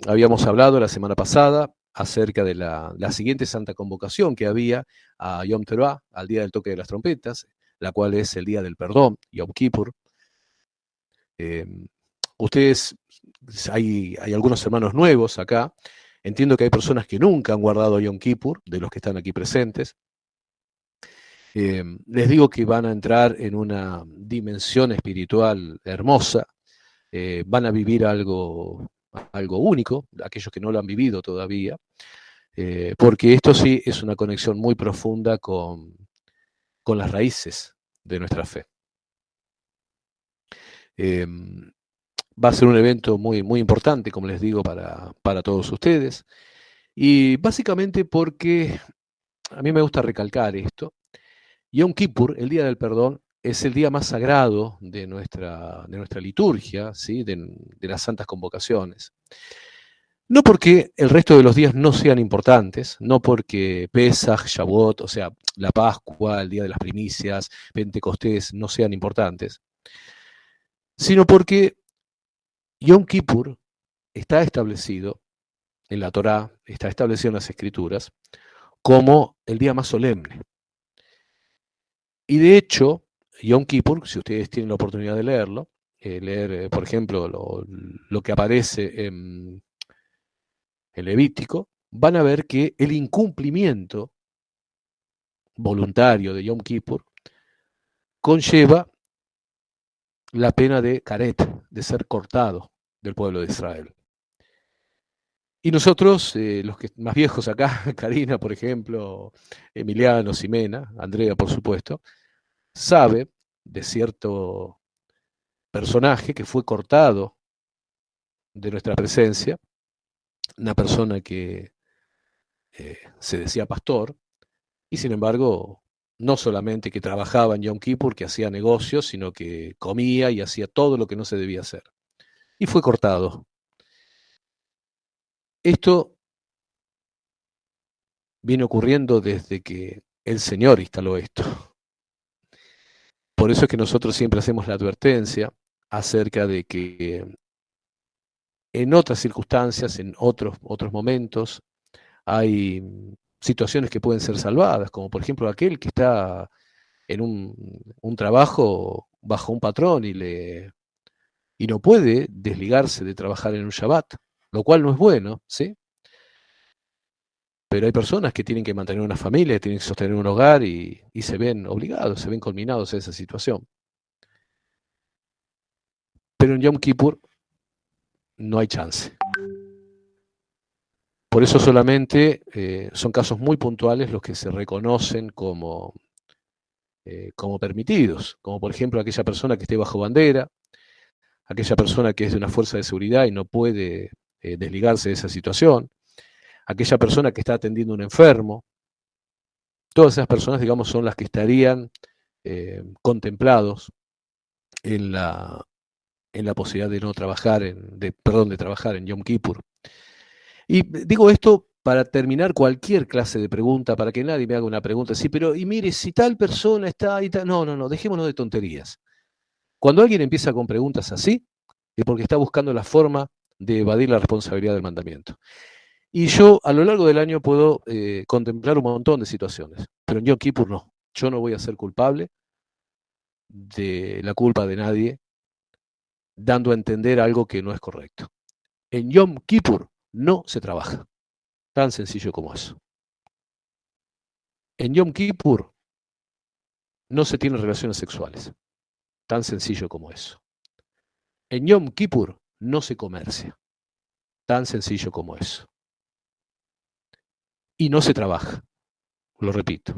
habíamos hablado la semana pasada acerca de la siguiente santa convocación que había a Yom Teruah, al día del toque de las trompetas, la cual es el día del perdón, Yom Kippur. Eh, ustedes, hay algunos hermanos nuevos acá. Entiendo que hay personas que nunca han guardado Yom Kippur, de los que están aquí presentes. Les digo que van a entrar en una dimensión espiritual hermosa, van a vivir algo único, aquellos que no lo han vivido todavía, porque esto sí es una conexión muy profunda con las raíces de nuestra fe. Va a ser un evento muy, muy importante, como les digo, para todos ustedes, y básicamente porque a mí me gusta recalcar esto. Yom Kippur, el Día del Perdón, es el día más sagrado de nuestra liturgia, ¿sí? de las santas convocaciones. No porque el resto de los días no sean importantes, no porque Pesaj, Shavuot, o sea, la Pascua, el Día de las Primicias, Pentecostés no sean importantes, sino porque Yom Kippur está establecido en la Torá, está establecido en las Escrituras, como el día más solemne. Y de hecho, Yom Kippur, si ustedes tienen la oportunidad de leerlo, leer, por ejemplo, lo que aparece en Levítico, van a ver que el incumplimiento voluntario de Yom Kippur conlleva la pena de caret, de ser cortado del pueblo de Israel. Y nosotros, los que más viejos acá, Karina, por ejemplo, Emiliano, Ximena, Andrea, por supuesto, sabe de cierto personaje que fue cortado de nuestra presencia, una persona que se decía pastor, y sin embargo, no solamente que trabajaba en Yom Kippur, que hacía negocios, sino que comía y hacía todo lo que no se debía hacer. Y fue cortado. Esto viene ocurriendo desde que el Señor instaló esto. Por eso es que nosotros siempre hacemos la advertencia acerca de que en otras circunstancias, en otros momentos, hay situaciones que pueden ser salvadas, como por ejemplo aquel que está en un trabajo bajo un patrón y no puede desligarse de trabajar en un Shabbat, lo cual no es bueno, ¿sí? Pero hay personas que tienen que mantener una familia, tienen que sostener un hogar y se ven obligados, se ven culminados a esa situación. Pero en Yom Kippur no hay chance. Por eso solamente son casos muy puntuales los que se reconocen como permitidos, como por ejemplo aquella persona que esté bajo bandera, aquella persona que es de una fuerza de seguridad y no puede desligarse de esa situación, aquella persona que está atendiendo a un enfermo. Todas esas personas, digamos, son las que estarían contemplados en la posibilidad de no trabajar, de trabajar en Yom Kippur. Y digo esto para terminar cualquier clase de pregunta, para que nadie me haga una pregunta así, pero y mire, si tal persona está ahí, no, no, no, dejémonos de tonterías. Cuando alguien empieza con preguntas así, es porque está buscando la forma de evadir la responsabilidad del mandamiento. Y yo a lo largo del año puedo contemplar un montón de situaciones, pero en Yom Kippur no. Yo no voy a ser culpable de la culpa de nadie, dando a entender algo que no es correcto. En Yom Kippur no se trabaja. Tan sencillo como eso. En Yom Kippur no se tienen relaciones sexuales. Tan sencillo como eso. En Yom Kippur no se comercia. Tan sencillo como eso. Y no se trabaja. Lo repito.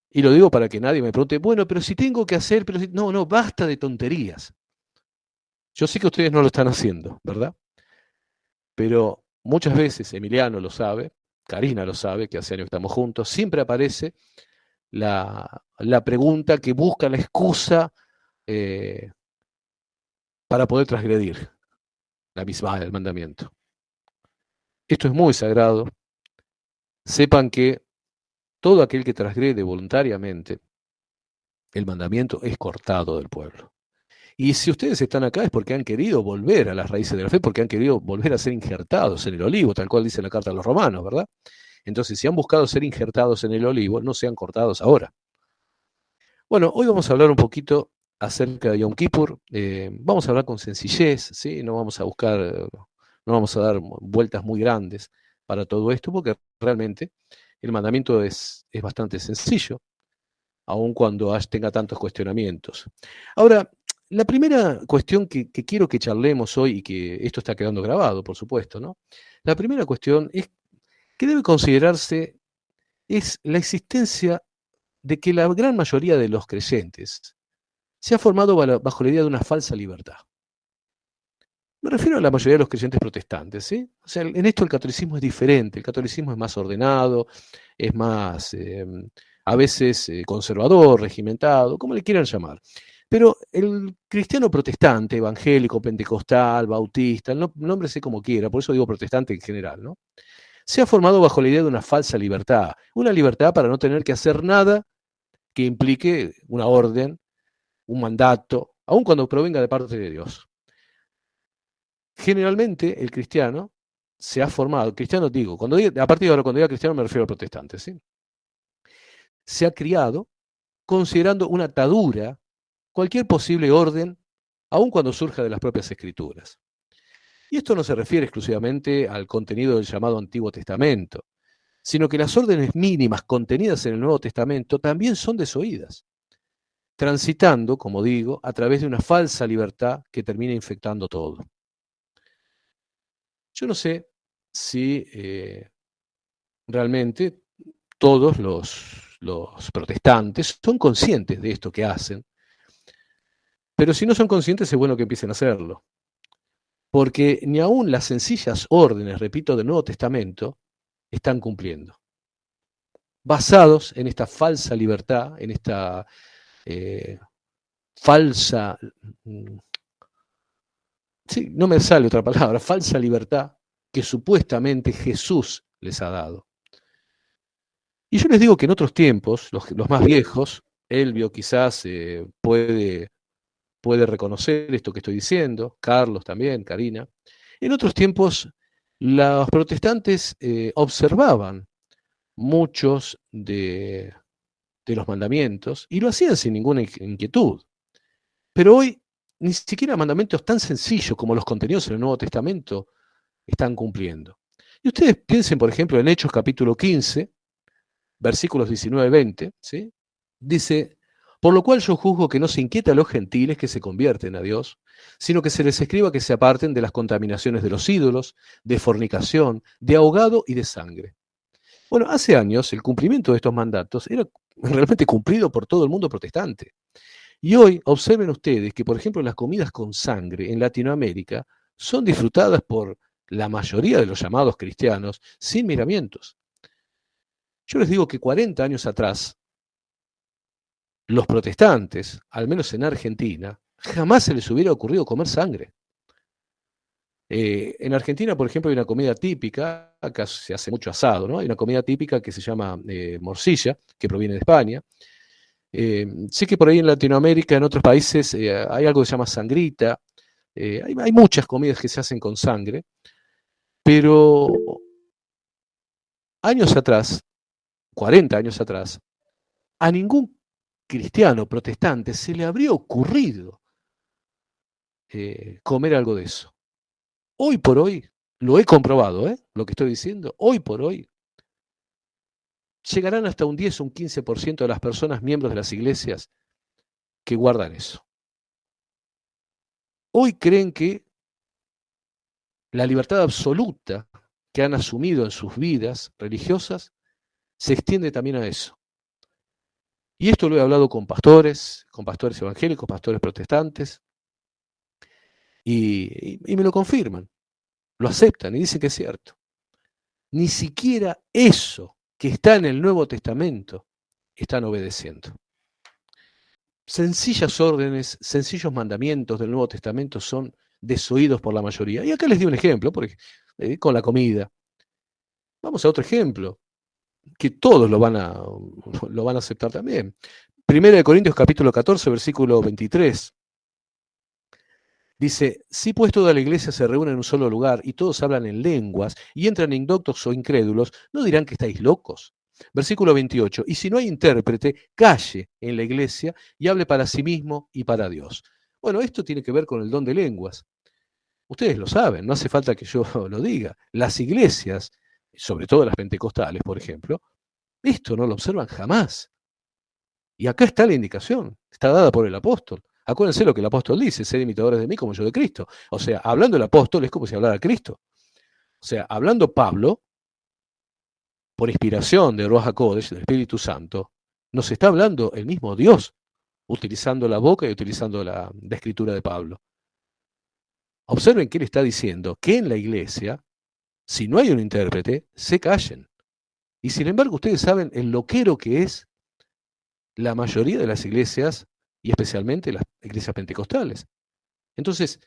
Y lo digo para que nadie me pregunte, bueno, pero si tengo que hacer, pero si... No, no, basta de tonterías. Yo sé que ustedes no lo están haciendo, ¿verdad? Pero muchas veces, Emiliano lo sabe, Karina lo sabe, que hace años que estamos juntos, siempre aparece la pregunta que busca la excusa eh, para poder transgredir la misma del mandamiento. Esto es muy sagrado. Sepan que todo aquel que transgrede voluntariamente el mandamiento es cortado del pueblo. Y si ustedes están acá es porque han querido volver a las raíces de la fe, porque han querido volver a ser injertados en el olivo, tal cual dice la carta a los romanos, ¿verdad? Entonces, si han buscado ser injertados en el olivo, no sean cortados ahora. Bueno, hoy vamos a hablar un poquito acerca de Yom Kippur. Vamos a hablar con sencillez, ¿sí? No vamos a buscar, no vamos a dar vueltas muy grandes para todo esto, porque realmente el mandamiento es bastante sencillo, aun cuando tenga tantos cuestionamientos. Ahora, la primera cuestión que quiero que charlemos hoy, y que esto está quedando grabado, por supuesto, ¿no? La primera cuestión es que debe considerarse es la existencia de que la gran mayoría de los creyentes se ha formado bajo la idea de una falsa libertad. Me refiero a la mayoría de los creyentes protestantes, ¿sí? O sea, en esto el catolicismo es diferente, el catolicismo es más ordenado, es más, a veces, conservador, regimentado, como le quieran llamar. Pero el cristiano protestante, evangélico, pentecostal, bautista, nómbrese como quiera, por eso digo protestante en general, ¿no? Se ha formado bajo la idea de una falsa libertad, una libertad para no tener que hacer nada que implique una orden, un mandato, aun cuando provenga de parte de Dios. Generalmente el cristiano se ha formado, cristiano digo, a partir de ahora cuando diga cristiano me refiero a protestantes, ¿sí? Se ha criado considerando una atadura cualquier posible orden, aun cuando surja de las propias escrituras. Y esto no se refiere exclusivamente al contenido del llamado Antiguo Testamento, sino que las órdenes mínimas contenidas en el Nuevo Testamento también son desoídas, transitando, como digo, a través de una falsa libertad que termina infectando todo. Yo no sé si realmente todos los protestantes son conscientes de esto que hacen, pero si no son conscientes es bueno que empiecen a hacerlo, porque ni aún las sencillas órdenes, repito, del Nuevo Testamento están cumpliendo, basados en esta falsa libertad, en esta falsa, sí, no me sale otra palabra, falsa libertad que supuestamente Jesús les ha dado. Y yo les digo que en otros tiempos, los más viejos, Elvio quizás puede reconocer esto que estoy diciendo, Carlos también, Karina. En otros tiempos, los protestantes observaban muchos de los mandamientos y lo hacían sin ninguna inquietud. Pero hoy ni siquiera mandamientos tan sencillos como los contenidos en el Nuevo Testamento están cumpliendo. Y ustedes piensen, por ejemplo, en Hechos capítulo 15, versículos 19-20, ¿sí? Dice, por lo cual yo juzgo que no se inquieta a los gentiles que se convierten a Dios, sino que se les escriba que se aparten de las contaminaciones de los ídolos, de fornicación, de ahogado y de sangre. Bueno, hace años el cumplimiento de estos mandatos era realmente cumplido por todo el mundo protestante. Y hoy observen ustedes que, por ejemplo, las comidas con sangre en Latinoamérica son disfrutadas por la mayoría de los llamados cristianos sin miramientos. Yo les digo que 40 años atrás, los protestantes, al menos en Argentina, jamás se les hubiera ocurrido comer sangre. En Argentina, por ejemplo, hay una comida típica, acá se hace mucho asado, ¿no? Hay una comida típica que se llama morcilla, que proviene de España. Sé que por ahí en Latinoamérica, en otros países, hay algo que se llama sangrita. Hay muchas comidas que se hacen con sangre, pero años atrás, 40 años atrás, a ningún cristiano protestante se le habría ocurrido comer algo de eso. Hoy por hoy, lo he comprobado, lo que estoy diciendo, hoy por hoy, llegarán hasta un 10 o un 15% de las personas miembros de las iglesias que guardan eso. Hoy creen que la libertad absoluta que han asumido en sus vidas religiosas se extiende también a eso. Y esto lo he hablado con pastores evangélicos, pastores protestantes, y me lo confirman, lo aceptan y dicen que es cierto. Ni siquiera eso que está en el Nuevo Testamento están obedeciendo. Sencillas órdenes, sencillos mandamientos del Nuevo Testamento son desoídos por la mayoría. Y acá les di un ejemplo, porque, con la comida. Vamos a otro ejemplo, que todos lo van a aceptar también. Primera de Corintios capítulo 14, versículo 23. Dice, si pues toda la iglesia se reúne en un solo lugar y todos hablan en lenguas y entran indoctos o incrédulos, ¿no dirán que estáis locos? Versículo 28, y si no hay intérprete, calle en la iglesia y hable para sí mismo y para Dios. Bueno, esto tiene que ver con el don de lenguas. Ustedes lo saben, no hace falta que yo lo diga. Las iglesias, sobre todo las pentecostales, por ejemplo, esto no lo observan jamás. Y acá está la indicación, está dada por el apóstol. Acuérdense lo que el apóstol dice, sed imitadores de mí como yo de Cristo. O sea, hablando el apóstol es como si hablara Cristo. O sea, hablando Pablo, por inspiración de Ruach HaKodesh, del Espíritu Santo, nos está hablando el mismo Dios, utilizando la boca y utilizando la escritura de Pablo. Observen que él está diciendo que en la iglesia, si no hay un intérprete, se callen. Y sin embargo, ustedes saben el loquero que es la mayoría de las iglesias, y especialmente las iglesias pentecostales. Entonces,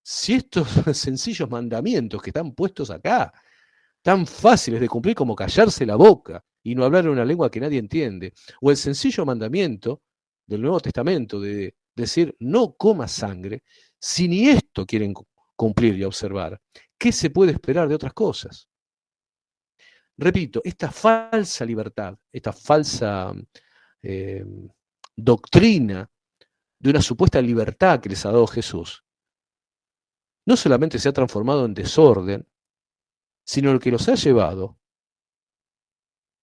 si estos sencillos mandamientos que están puestos acá, tan fáciles de cumplir como callarse la boca y no hablar en una lengua que nadie entiende, o el sencillo mandamiento del Nuevo Testamento de decir no comas sangre, si ni esto quieren cumplir y observar, ¿qué se puede esperar de otras cosas? Repito, esta falsa libertad, esta falsa eh, doctrina de una supuesta libertad que les ha dado Jesús, no solamente se ha transformado en desorden, sino que los ha llevado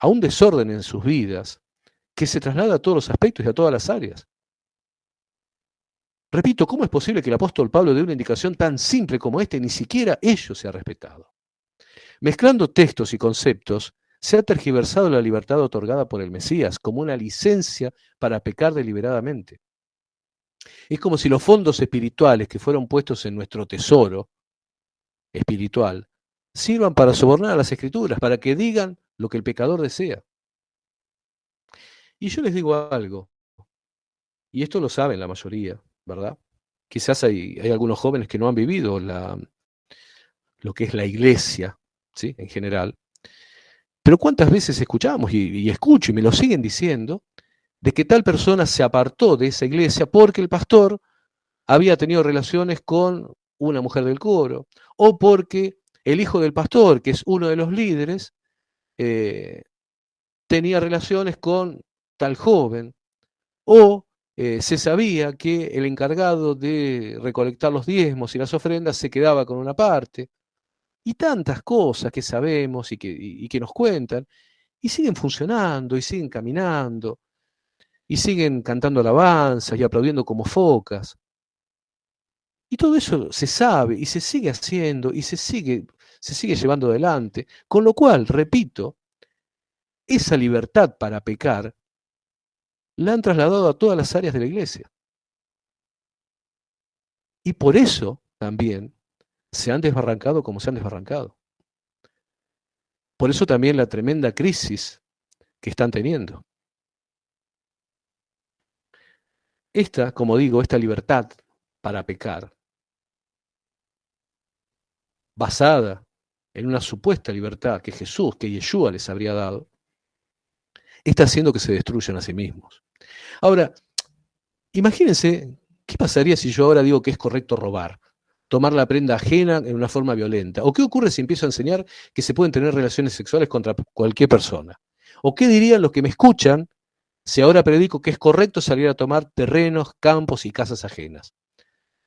a un desorden en sus vidas que se traslada a todos los aspectos y a todas las áreas. Repito, ¿cómo es posible que el apóstol Pablo dé una indicación tan simple como esta y ni siquiera ello se ha respetado? Mezclando textos y conceptos, se ha tergiversado la libertad otorgada por el Mesías como una licencia para pecar deliberadamente. Es como si los fondos espirituales que fueron puestos en nuestro tesoro espiritual sirvan para sobornar a las escrituras, para que digan lo que el pecador desea. Y yo les digo algo, y esto lo saben la mayoría, ¿verdad? Quizás hay algunos jóvenes que no han vivido lo que es la iglesia, ¿sí? En general. Pero ¿cuántas veces escuchamos y escucho y me lo siguen diciendo de que tal persona se apartó de esa iglesia porque el pastor había tenido relaciones con una mujer del coro, o porque el hijo del pastor, que es uno de los líderes, eh, tenía relaciones con tal joven, o se sabía que el encargado de recolectar los diezmos y las ofrendas se quedaba con una parte, y tantas cosas que sabemos y que nos cuentan, y siguen funcionando, y siguen caminando, y siguen cantando alabanzas y aplaudiendo como focas. Y todo eso se sabe y se sigue haciendo y se sigue llevando adelante. Con lo cual, repito, esa libertad para pecar la han trasladado a todas las áreas de la iglesia. Y por eso también se han desbarrancado como se han desbarrancado. Por eso también la tremenda crisis que están teniendo. Esta, como digo, esta libertad para pecar, basada en una supuesta libertad que Jesús, que Yeshua les habría dado, está haciendo que se destruyan a sí mismos. Ahora, imagínense, ¿qué pasaría si yo ahora digo que es correcto robar? Tomar la prenda ajena en una forma violenta. ¿O qué ocurre si empiezo a enseñar que se pueden tener relaciones sexuales contra cualquier persona? ¿O qué dirían los que me escuchan si ahora predico que es correcto salir a tomar terrenos, campos y casas ajenas?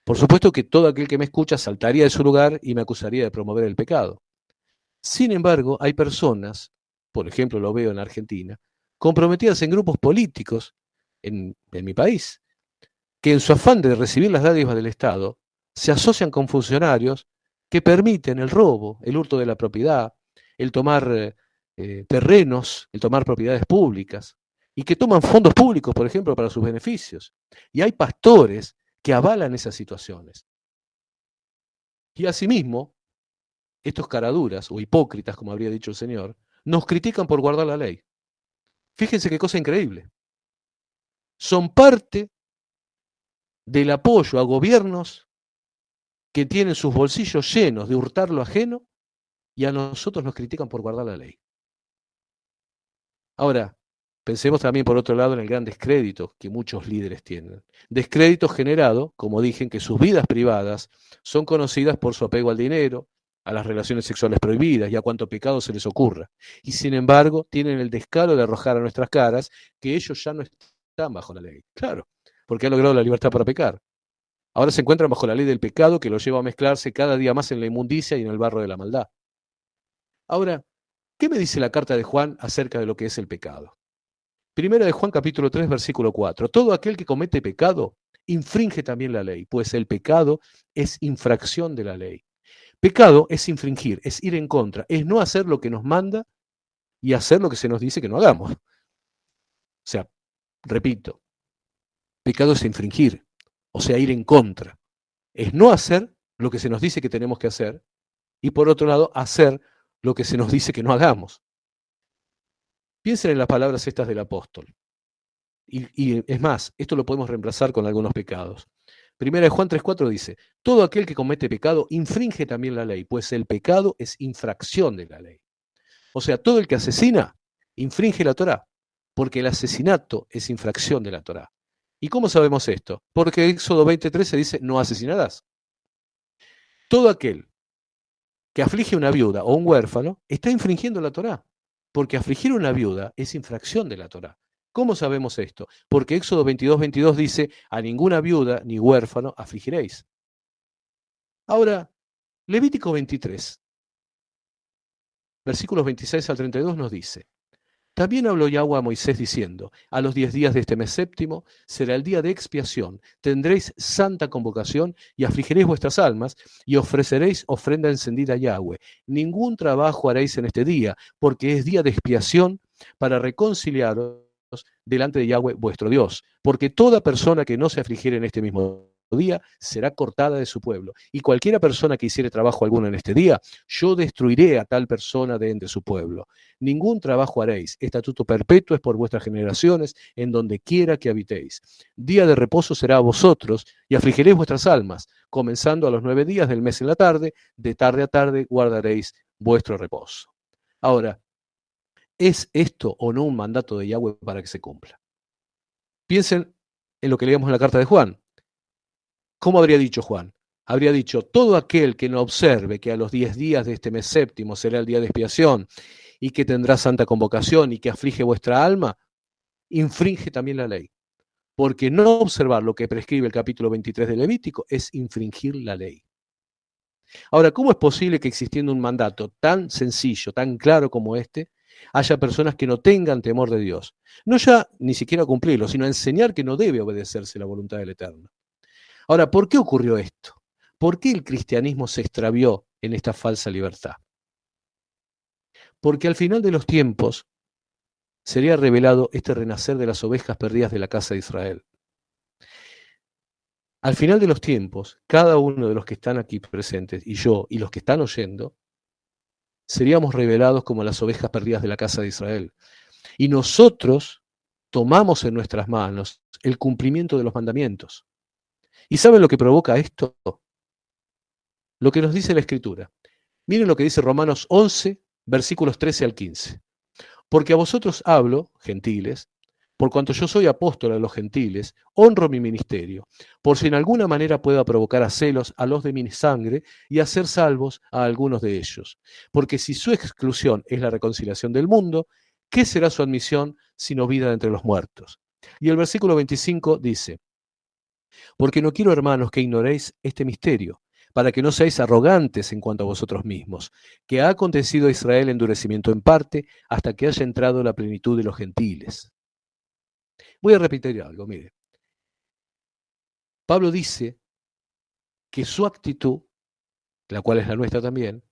Por supuesto que todo aquel que me escucha saltaría de su lugar y me acusaría de promover el pecado. Sin embargo, hay personas, por ejemplo lo veo en Argentina, comprometidas en grupos políticos en mi país, que en su afán de recibir las dádivas del Estado, se asocian con funcionarios que permiten el robo, el hurto de la propiedad, el tomar terrenos, el tomar propiedades públicas, y que toman fondos públicos, por ejemplo, para sus beneficios. Y hay pastores que avalan esas situaciones. Y asimismo, estos caraduras, o hipócritas, como habría dicho el Señor, nos critican por guardar la ley. Fíjense qué cosa increíble. Son parte del apoyo a gobiernos que tienen sus bolsillos llenos de hurtar lo ajeno y a nosotros nos critican por guardar la ley. Ahora, Pensemos también, por otro lado, en el gran descrédito que muchos líderes tienen. Descrédito generado, como dije, en que sus vidas privadas son conocidas por su apego al dinero, a las relaciones sexuales prohibidas y a cuanto pecado se les ocurra. Y sin embargo, tienen el descaro de arrojar a nuestras caras que ellos ya no están bajo la ley. Claro, porque han logrado la libertad para pecar. Ahora se encuentran bajo la ley del pecado que los lleva a mezclarse cada día más en la inmundicia y en el barro de la maldad. Ahora, ¿qué me dice la carta de Juan acerca de lo que es el pecado? Primera de Juan capítulo 3, versículo 4. Todo aquel que comete pecado infringe también la ley, pues el pecado es infracción de la ley. Pecado es infringir, es ir en contra, es no hacer lo que nos manda y hacer lo que se nos dice que no hagamos. O sea, repito, pecado es infringir, o sea, ir en contra. Es no hacer lo que se nos dice que tenemos que hacer y por otro lado, hacer lo que se nos dice que no hagamos. Piensen en las palabras estas del apóstol. Y es más, esto lo podemos reemplazar con algunos pecados. Primera de Juan 3:4 dice, todo aquel que comete pecado infringe también la ley, pues el pecado es infracción de la ley. O sea, todo el que asesina infringe la Torá, porque el asesinato es infracción de la Torá. ¿Y cómo sabemos esto? Porque Éxodo 20:13 dice, no asesinarás. Todo aquel que aflige a una viuda o un huérfano está infringiendo la Torá, porque afligir a una viuda es infracción de la Torá. ¿Cómo sabemos esto? Porque Éxodo 22:22 dice, a ninguna viuda ni huérfano afligiréis. Ahora, Levítico 23, versículos 26 al 32 nos dice, también habló Yahweh a Moisés diciendo, a los 10 días de este mes séptimo será el día de expiación, tendréis santa convocación y afligiréis vuestras almas y ofreceréis ofrenda encendida a Yahweh. Ningún trabajo haréis en este día, porque es día de expiación para reconciliaros delante de Yahweh vuestro Dios, porque toda persona que no se afligiere en este mismo día será cortada de su pueblo, y cualquiera persona que hiciere trabajo alguno en este día, yo destruiré a tal persona de entre su pueblo. Ningún trabajo haréis, estatuto perpetuo es por vuestras generaciones, en donde quiera que habitéis. Día de reposo será a vosotros, y afligiréis vuestras almas, comenzando a los 9 días del mes en la tarde, de tarde a tarde guardaréis vuestro reposo. Ahora, ¿es esto o no un mandato de Yahweh para que se cumpla? Piensen en lo que leíamos en la carta de Juan. ¿Cómo habría dicho Juan? Habría dicho, todo aquel que no observe que a los 10 días de este mes séptimo será el día de expiación y que tendrá santa convocación y que aflige vuestra alma, infringe también la ley. Porque no observar lo que prescribe el capítulo 23 de Levítico es infringir la ley. Ahora, ¿cómo es posible que existiendo un mandato tan sencillo, tan claro como este, haya personas que no tengan temor de Dios? No ya ni siquiera cumplirlo, sino enseñar que no debe obedecerse la voluntad del Eterno. Ahora, ¿por qué ocurrió esto? ¿Por qué el cristianismo se extravió en esta falsa libertad? Porque al final de los tiempos sería revelado este renacer de las ovejas perdidas de la casa de Israel. Al final de los tiempos, cada uno de los que están aquí presentes, y yo, y los que están oyendo, seríamos revelados como las ovejas perdidas de la casa de Israel. Y nosotros tomamos en nuestras manos el cumplimiento de los mandamientos. ¿Y saben lo que provoca esto? Lo que nos dice la Escritura. Miren lo que dice Romanos 11, versículos 13 al 15. Porque a vosotros hablo, gentiles, por cuanto yo soy apóstol a los gentiles, honro mi ministerio, por si en alguna manera pueda provocar a celos a los de mi sangre y hacer salvos a algunos de ellos. Porque si su exclusión es la reconciliación del mundo, ¿qué será su admisión sino vida de entre los muertos? Y el versículo 25 dice, porque no quiero, hermanos, que ignoréis este misterio, para que no seáis arrogantes en cuanto a vosotros mismos, que ha acontecido a Israel endurecimiento en parte, hasta que haya entrado la plenitud de los gentiles. Voy a repetir algo, mire. Pablo dice que su actitud, la cual es la nuestra también,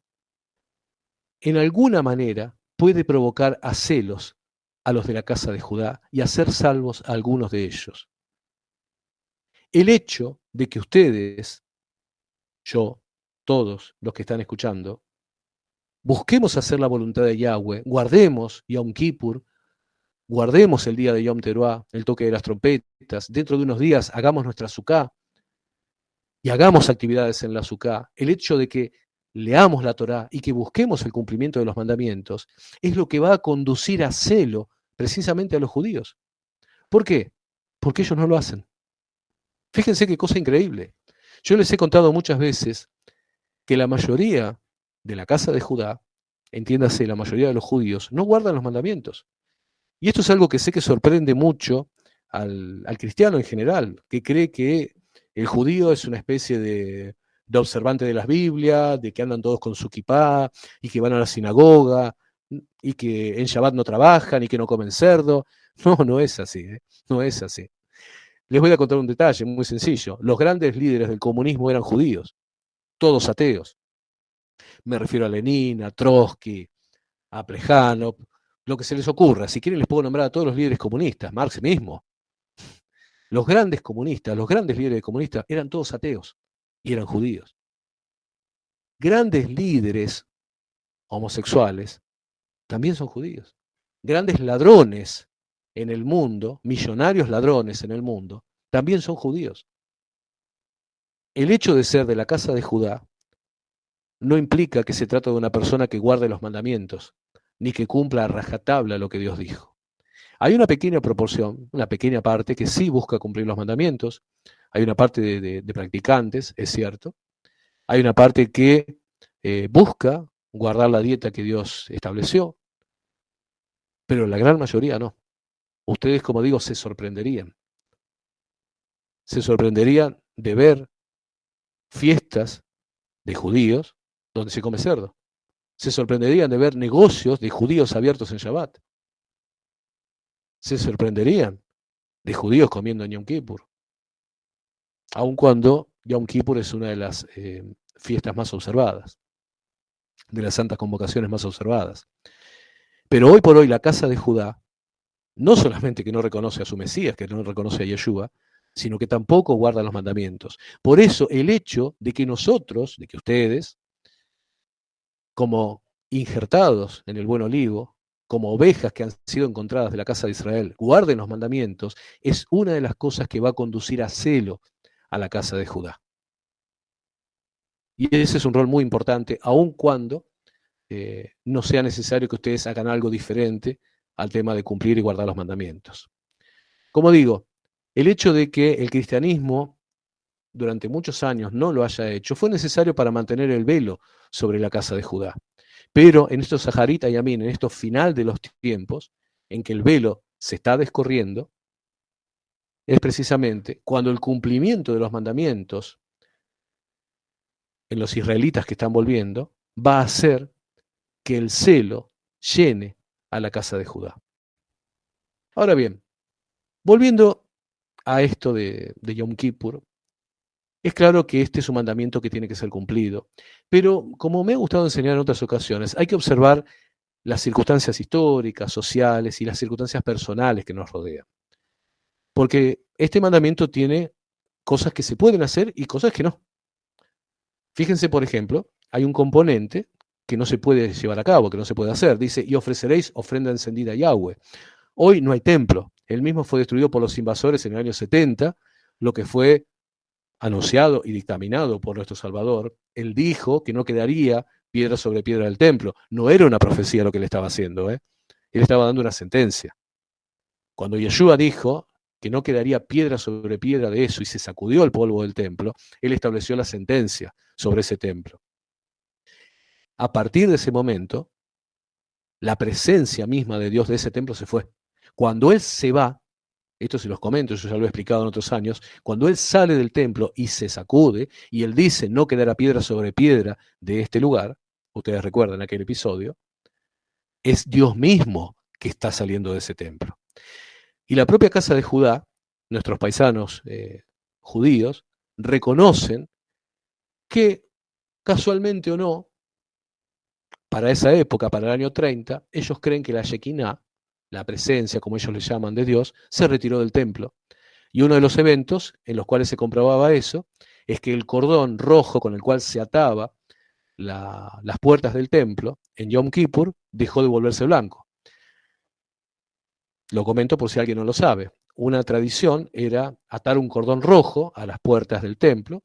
en alguna manera puede provocar a celos a los de la casa de Judá y hacer salvos a algunos de ellos. El hecho de que ustedes, yo, todos los que están escuchando, busquemos hacer la voluntad de Yahweh, guardemos Yom Kippur, guardemos el día de Yom Teruah, el toque de las trompetas, dentro de unos días hagamos nuestra Sukkah y hagamos actividades en la Sukkah. El hecho de que leamos la Torá y que busquemos el cumplimiento de los mandamientos es lo que va a conducir a celo precisamente a los judíos. ¿Por qué? Porque ellos no lo hacen. Fíjense qué cosa increíble. Yo les he contado muchas veces que la mayoría de la casa de Judá, entiéndase, la mayoría de los judíos, no guardan los mandamientos. Y esto es algo que sé que sorprende mucho al cristiano en general, que cree que el judío es una especie de observante de las Biblias, de que andan todos con su kipá y que van a la sinagoga y que en Shabbat no trabajan y que no comen cerdo. No, no es así, ¿eh? No es así. Les voy a contar un detalle muy sencillo. Los grandes líderes del comunismo eran judíos, todos ateos. Me refiero a Lenin, a Trotsky, a Plejánov, lo que se les ocurra. Si quieren les puedo nombrar a todos los líderes comunistas, Marx mismo. Los grandes comunistas, los grandes líderes comunistas eran todos ateos y eran judíos. Grandes líderes homosexuales también son judíos. Grandes ladrones en el mundo, millonarios ladrones en el mundo, también son judíos. El hecho de ser de la casa de Judá no implica que se trata de una persona que guarde los mandamientos, ni que cumpla a rajatabla lo que Dios dijo. Hay una pequeña proporción, una pequeña parte que sí busca cumplir los mandamientos, hay una parte de practicantes, es cierto, hay una parte que busca guardar la dieta que Dios estableció, pero la gran mayoría no. Ustedes, como digo, se sorprenderían. Se sorprenderían de ver fiestas de judíos donde se come cerdo. Se sorprenderían de ver negocios de judíos abiertos en Shabbat. Se sorprenderían de judíos comiendo en Yom Kippur. Aun cuando Yom Kippur es una de las fiestas más observadas, de las santas convocaciones más observadas. Pero hoy por hoy la casa de Judá, no solamente que no reconoce a su Mesías, que no reconoce a Yeshua, sino que tampoco guarda los mandamientos. Por eso el hecho de que nosotros, de que ustedes, como injertados en el buen olivo, como ovejas que han sido encontradas de la casa de Israel, guarden los mandamientos, es una de las cosas que va a conducir a celo a la casa de Judá. Y ese es un rol muy importante, aun cuando no sea necesario que ustedes hagan algo diferente al tema de cumplir y guardar los mandamientos. Como digo, el hecho de que el cristianismo durante muchos años no lo haya hecho fue necesario para mantener el velo sobre la casa de Judá. Pero en estos Saharit Ayamín, en estos final de los tiempos, en que el velo se está descorriendo, es precisamente cuando el cumplimiento de los mandamientos en los israelitas que están volviendo va a hacer que el celo llene a la casa de Judá. Ahora bien, volviendo a esto de Yom Kippur, es claro que este es un mandamiento que tiene que ser cumplido, pero como me ha gustado enseñar en otras ocasiones, hay que observar las circunstancias históricas, sociales y las circunstancias personales que nos rodean. Porque este mandamiento tiene cosas que se pueden hacer y cosas que no. Fíjense, por ejemplo, hay un componente que no se puede llevar a cabo, que no se puede hacer. Dice, y ofreceréis ofrenda encendida a Yahweh. Hoy no hay templo. El mismo fue destruido por los invasores en el año 70, lo que fue anunciado y dictaminado por nuestro Salvador. Él dijo que no quedaría piedra sobre piedra del templo. No era una profecía lo que él estaba haciendo, ¿eh? Él estaba dando una sentencia. Cuando Yeshua dijo que no quedaría piedra sobre piedra de eso y se sacudió el polvo del templo, él estableció la sentencia sobre ese templo. A partir de ese momento, la presencia misma de Dios de ese templo se fue. Cuando Él se va, esto se los comento, yo ya lo he explicado en otros años, cuando Él sale del templo y se sacude, y Él dice, no quedará piedra sobre piedra de este lugar, ustedes recuerdan aquel episodio, es Dios mismo que está saliendo de ese templo. Y la propia casa de Judá, nuestros paisanos judíos, reconocen que, casualmente o no, para esa época, para el año 30, ellos creen que la Shekinah, la presencia, como ellos le llaman, de Dios, se retiró del templo. Y uno de los eventos en los cuales se comprobaba eso es que el cordón rojo con el cual se ataba las puertas del templo en Yom Kippur dejó de volverse blanco. Lo comento por si alguien no lo sabe. Una tradición era atar un cordón rojo a las puertas del templo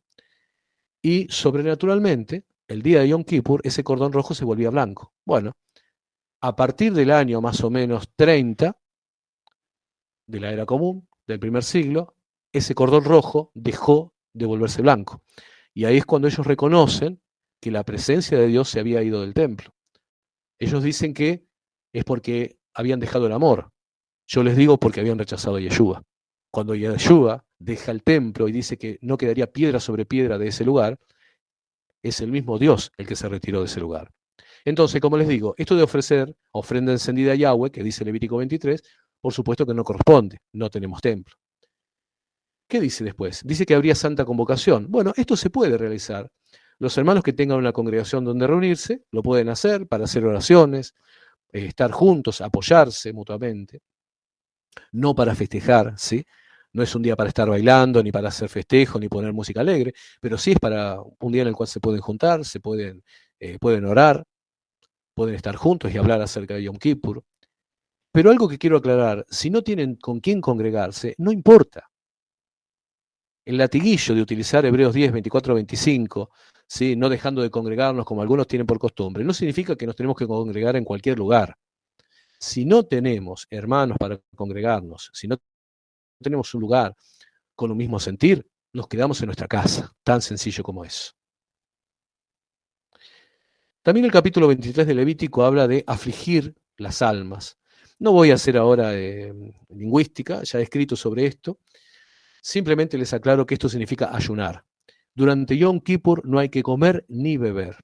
y sobrenaturalmente, el día de Yom Kippur, ese cordón rojo se volvía blanco. Bueno, a partir del año más o menos 30, de la era común, del primer siglo, ese cordón rojo dejó de volverse blanco. Y ahí es cuando ellos reconocen que la presencia de Dios se había ido del templo. Ellos dicen que es porque habían dejado el amor. Yo les digo porque habían rechazado a Yeshua. Cuando Yeshua deja el templo y dice que no quedaría piedra sobre piedra de ese lugar, es el mismo Dios el que se retiró de ese lugar. Entonces, como les digo, esto de ofrecer ofrenda encendida a Yahweh, que dice Levítico 23, por supuesto que no corresponde, no tenemos templo. ¿Qué dice después? Dice que habría santa convocación. Bueno, esto se puede realizar. Los hermanos que tengan una congregación donde reunirse, lo pueden hacer para hacer oraciones, estar juntos, apoyarse mutuamente, no para festejar, ¿sí? No es un día para estar bailando, ni para hacer festejo, ni poner música alegre, pero sí es para un día en el cual se pueden juntar, pueden orar, pueden estar juntos y hablar acerca de Yom Kippur. Pero algo que quiero aclarar, si no tienen con quién congregarse, no importa. El latiguillo de utilizar Hebreos 10, 24, 25, ¿sí? No dejando de congregarnos como algunos tienen por costumbre, no significa que nos tenemos que congregar en cualquier lugar. Si no tenemos hermanos para congregarnos, si no tenemos un lugar con un mismo sentir, nos quedamos en nuestra casa, tan sencillo como eso. También el capítulo 23 de Levítico habla de afligir las almas. No voy a hacer ahora lingüística, ya he escrito sobre esto. Simplemente les aclaro que esto significa ayunar. Durante Yom Kippur no hay que comer ni beber.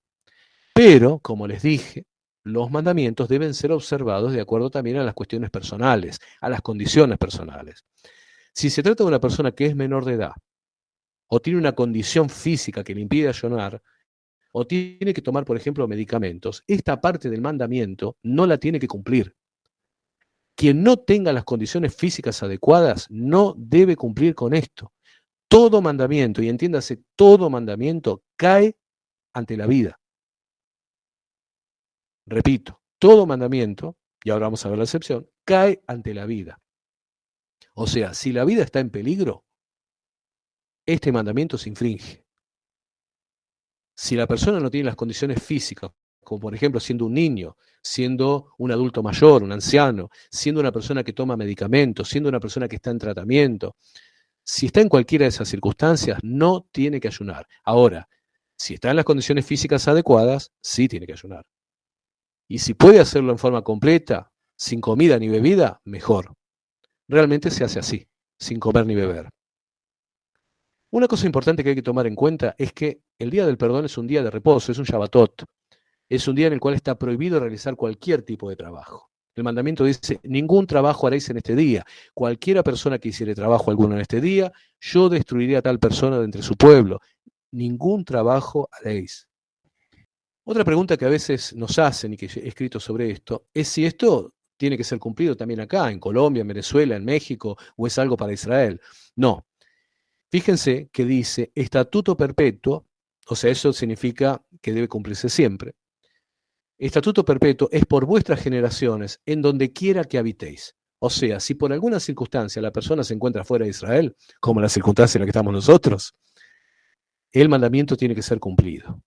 Pero, como les dije, los mandamientos deben ser observados de acuerdo también a las cuestiones personales, a las condiciones personales. Si se trata de una persona que es menor de edad, o tiene una condición física que le impide ayunar, o tiene que tomar, por ejemplo, medicamentos, esta parte del mandamiento no la tiene que cumplir. Quien no tenga las condiciones físicas adecuadas no debe cumplir con esto. Todo mandamiento, y entiéndase, todo mandamiento cae ante la vida. Repito, todo mandamiento, y ahora vamos a ver la excepción, cae ante la vida. O sea, si la vida está en peligro, este mandamiento se infringe. Si la persona no tiene las condiciones físicas, como por ejemplo siendo un niño, siendo un adulto mayor, un anciano, siendo una persona que toma medicamentos, siendo una persona que está en tratamiento, si está en cualquiera de esas circunstancias, no tiene que ayunar. Ahora, si está en las condiciones físicas adecuadas, sí tiene que ayunar. Y si puede hacerlo en forma completa, sin comida ni bebida, mejor. Realmente se hace así, sin comer ni beber. Una cosa importante que hay que tomar en cuenta es que el día del perdón es un día de reposo, es un Shabbatot. Es un día en el cual está prohibido realizar cualquier tipo de trabajo. El mandamiento dice, ningún trabajo haréis en este día. Cualquiera persona que hiciere trabajo alguno en este día, yo destruiré a tal persona de entre su pueblo. Ningún trabajo haréis. Otra pregunta que a veces nos hacen y que he escrito sobre esto es si esto tiene que ser cumplido también acá, en Colombia, en Venezuela, en México, o es algo para Israel. No. Fíjense que dice estatuto perpetuo, o sea, eso significa que debe cumplirse siempre. Estatuto perpetuo es por vuestras generaciones, en donde quiera que habitéis. O sea, si por alguna circunstancia la persona se encuentra fuera de Israel, como la circunstancia en la que estamos nosotros, el mandamiento tiene que ser cumplido.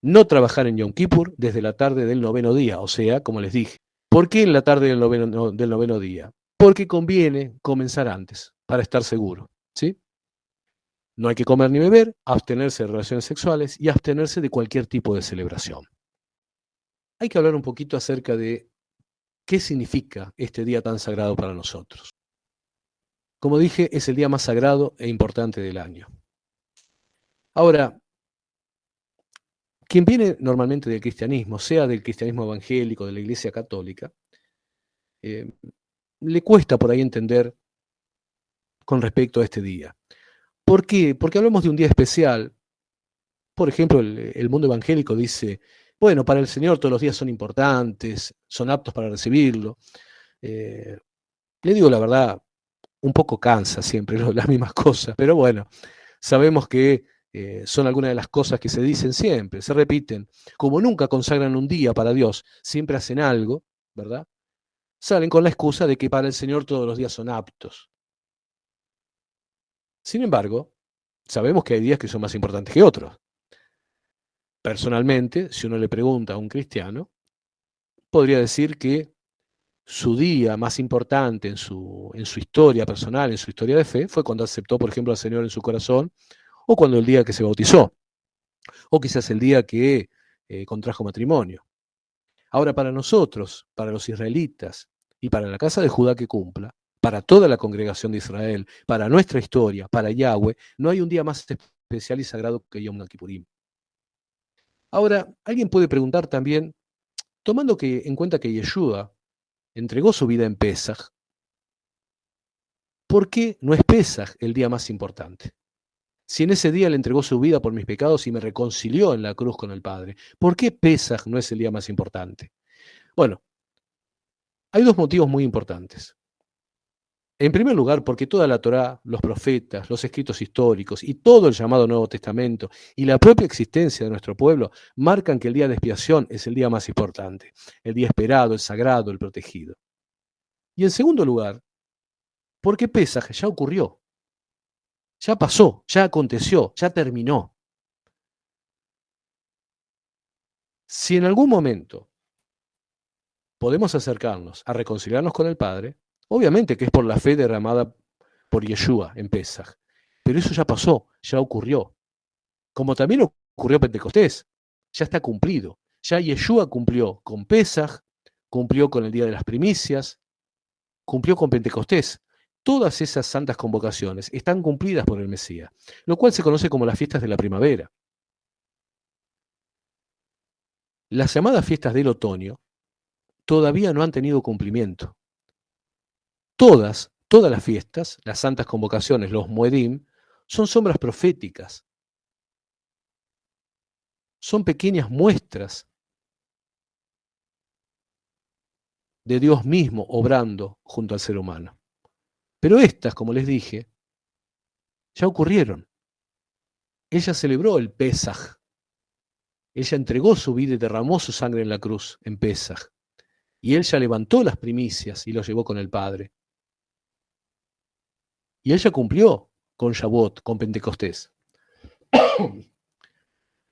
No trabajar en Yom Kippur desde la tarde del noveno día, o sea, como les dije. ¿Por qué en la tarde del noveno día? Porque conviene comenzar antes, para estar seguro, ¿sí? No hay que comer ni beber, abstenerse de relaciones sexuales y abstenerse de cualquier tipo de celebración. Hay que hablar un poquito acerca de qué significa este día tan sagrado para nosotros. Como dije, es el día más sagrado e importante del año. Ahora, quien viene normalmente del cristianismo, sea del cristianismo evangélico, de la Iglesia Católica, eh, le cuesta por ahí entender con respecto a este día. ¿Por qué? Porque hablamos de un día especial. Por ejemplo, el mundo evangélico dice, bueno, para el Señor todos los días son importantes, son aptos para recibirlo. Eh, Le digo la verdad, un poco cansa siempre las mismas cosas, pero bueno, sabemos que son algunas de las cosas que se dicen siempre, se repiten. Como nunca consagran un día para Dios, siempre hacen algo, ¿verdad? Salen con la excusa de que para el Señor todos los días son aptos. Sin embargo, sabemos que hay días que son más importantes que otros. Personalmente, si uno le pregunta a un cristiano, podría decir que su día más importante en su historia personal, en su historia de fe, fue cuando aceptó, por ejemplo, al Señor en su corazón, o cuando el día que se bautizó, o quizás el día que contrajo matrimonio. Ahora, para nosotros, para los israelitas y para la casa de Judá que cumpla, para toda la congregación de Israel, para nuestra historia, para Yahweh, no hay un día más especial y sagrado que Yom Kippurim. Ahora, alguien puede preguntar también, tomando en cuenta que Yeshua entregó su vida en Pesaj, ¿por qué no es Pesaj el día más importante? Si en ese día le entregó su vida por mis pecados y me reconcilió en la cruz con el Padre, ¿por qué Pesaj no es el día más importante? Bueno, hay dos motivos muy importantes. En primer lugar, porque toda la Torá, los profetas, los escritos históricos y todo el llamado Nuevo Testamento y la propia existencia de nuestro pueblo marcan que el día de expiación es el día más importante, el día esperado, el sagrado, el protegido. Y en segundo lugar, porque Pesaj ya ocurrió, ya pasó, ya aconteció, ya terminó. Si en algún momento podemos acercarnos a reconciliarnos con el Padre, obviamente que es por la fe derramada por Yeshua en Pesaj, pero eso ya pasó, ya ocurrió. Como también ocurrió Pentecostés, ya está cumplido. Ya Yeshua cumplió con Pesaj, cumplió con el Día de las Primicias, cumplió con Pentecostés. Todas esas santas convocaciones están cumplidas por el Mesías, lo cual se conoce como las fiestas de la primavera. Las llamadas fiestas del otoño todavía no han tenido cumplimiento. Todas las fiestas, las santas convocaciones, los Moedim, son sombras proféticas, son pequeñas muestras de Dios mismo obrando junto al ser humano. Pero estas, como les dije, ya ocurrieron. Ella celebró el Pesaj. Ella entregó su vida y derramó su sangre en la cruz, en Pesaj. Y él ya levantó las primicias y lo llevó con el Padre. Y ella cumplió con Shavuot, con Pentecostés.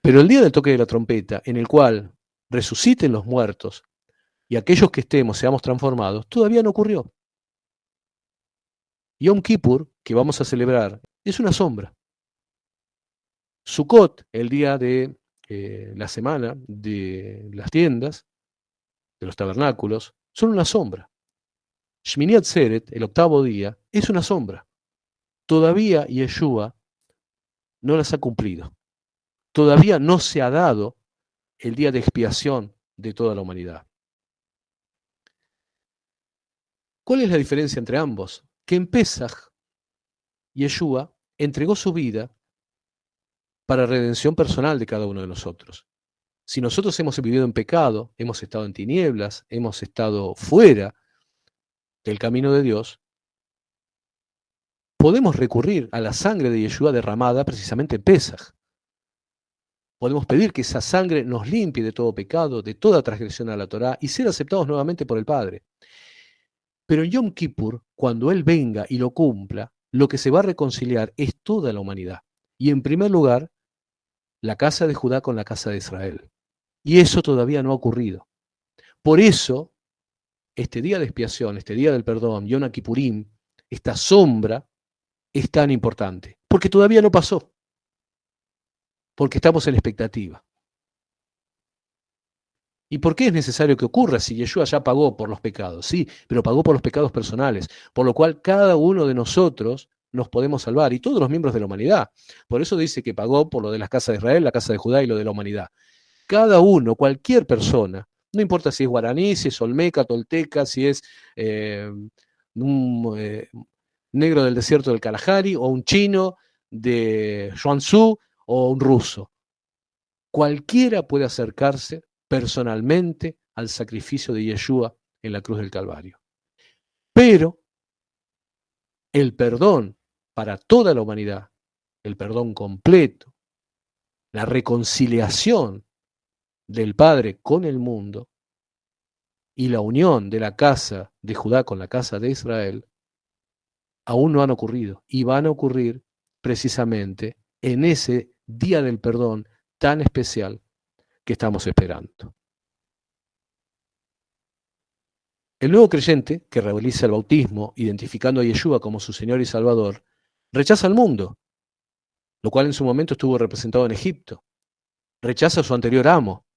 Pero el día del toque de la trompeta, en el cual resuciten los muertos y aquellos que estemos seamos transformados, todavía no ocurrió. Yom Kippur, que vamos a celebrar, es una sombra. Sukkot, el día de la semana de las tiendas, de los tabernáculos, son una sombra. Shmini Atzeret, el octavo día, es una sombra. Todavía Yeshua no las ha cumplido. Todavía no se ha dado el día de expiación de toda la humanidad. ¿Cuál es la diferencia entre ambos? Que en Pesaj, Yeshua entregó su vida para redención personal de cada uno de nosotros. Si nosotros hemos vivido en pecado, hemos estado en tinieblas, hemos estado fuera del camino de Dios, podemos recurrir a la sangre de Yeshua derramada precisamente en Pesaj. Podemos pedir que esa sangre nos limpie de todo pecado, de toda transgresión a la Torá y ser aceptados nuevamente por el Padre. Pero en Yom Kippur, cuando Él venga y lo cumpla, lo que se va a reconciliar es toda la humanidad. Y en primer lugar, la casa de Judá con la casa de Israel. Y eso todavía no ha ocurrido. Por eso, este día de expiación, este día del perdón, Yom Kippurim, esta sombra, es tan importante. Porque todavía no pasó. Porque estamos en expectativa. ¿Y por qué es necesario que ocurra si Yeshua ya pagó por los pecados? Sí, pero pagó por los pecados personales, por lo cual cada uno de nosotros nos podemos salvar, y todos los miembros de la humanidad. Por eso dice que pagó por lo de la casa de Israel, la casa de Judá y lo de la humanidad. Cada uno, cualquier persona, no importa si es guaraní, si es olmeca, tolteca, si es un negro del desierto del Kalahari, o un chino de Zhuangzi, o un ruso. Cualquiera puede acercarse personalmente al sacrificio de Yeshua en la cruz del Calvario. Pero el perdón para toda la humanidad, el perdón completo, la reconciliación del Padre con el mundo y la unión de la casa de Judá con la casa de Israel, aún no han ocurrido y van a ocurrir precisamente en ese día del perdón tan especial que estamos esperando. El nuevo creyente, que realiza el bautismo, identificando a Yeshua como su Señor y Salvador, rechaza al mundo, lo cual en su momento estuvo representado en Egipto. Rechaza a su anterior amo,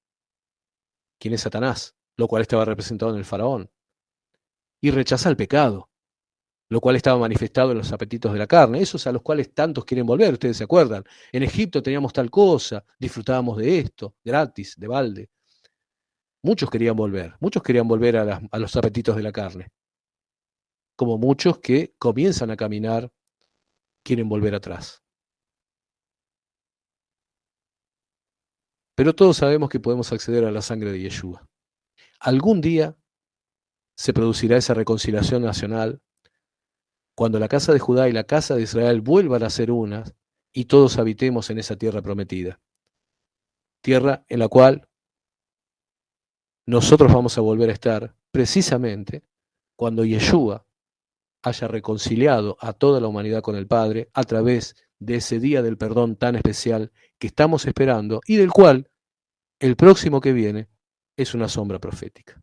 quien es Satanás, lo cual estaba representado en el faraón. Y rechaza al pecado, lo cual estaba manifestado en los apetitos de la carne, esos a los cuales tantos quieren volver, ustedes se acuerdan. En Egipto teníamos tal cosa, disfrutábamos de esto, gratis, de balde. Muchos querían volver a los apetitos de la carne, como muchos que comienzan a caminar quieren volver atrás. Pero todos sabemos que podemos acceder a la sangre de Yeshua. Algún día se producirá esa reconciliación nacional cuando la casa de Judá y la casa de Israel vuelvan a ser unas y todos habitemos en esa tierra prometida. Tierra en la cual nosotros vamos a volver a estar precisamente cuando Yeshua haya reconciliado a toda la humanidad con el Padre a través de ese día del perdón tan especial que estamos esperando y del cual el próximo que viene es una sombra profética.